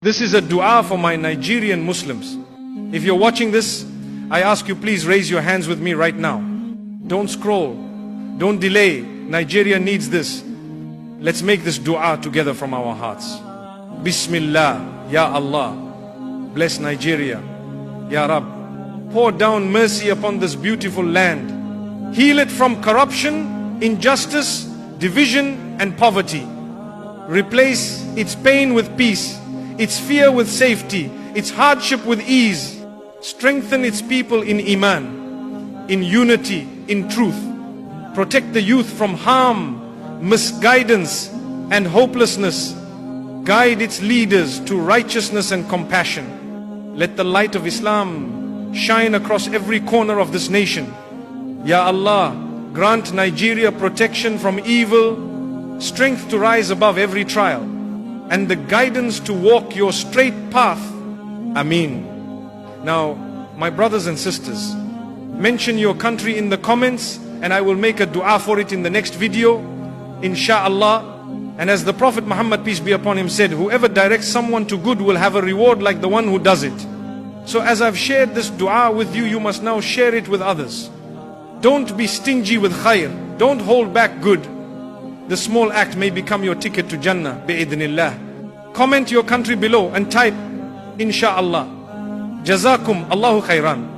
This is a dua for my Nigerian Muslims. If you're watching this, I ask you please raise your hands with me right now. Don't scroll, don't delay. Nigeria needs this. Let's make this dua together from our hearts. Bismillah, Ya Allah. Bless Nigeria, Ya Rab. Pour down mercy upon this beautiful land. Heal it from corruption, injustice, division and poverty. Replace its pain with peace, its fear with safety, its hardship with ease. Strengthen its people in Iman, in unity, in truth. Protect the youth from harm, misguidance and hopelessness. Guide its leaders to righteousness and compassion. Let the light of Islam shine across every corner of this nation. Ya Allah, grant Nigeria protection from evil, strength to rise above every trial, and the guidance to walk your straight path. Ameen. Now, my brothers and sisters, mention your country in the comments and I will make a dua for it in the next video, insha'Allah. And as the Prophet Muhammad, peace be upon him, said, whoever directs someone to good will have a reward like the one who does it. So as I've shared this dua with you, you must now share it with others. Don't be stingy with khair. Don't hold back good. The small act may become your ticket to Jannah, bi'idhnillah. Comment your country below and type, insha'Allah. Jazakum Allahu khairan.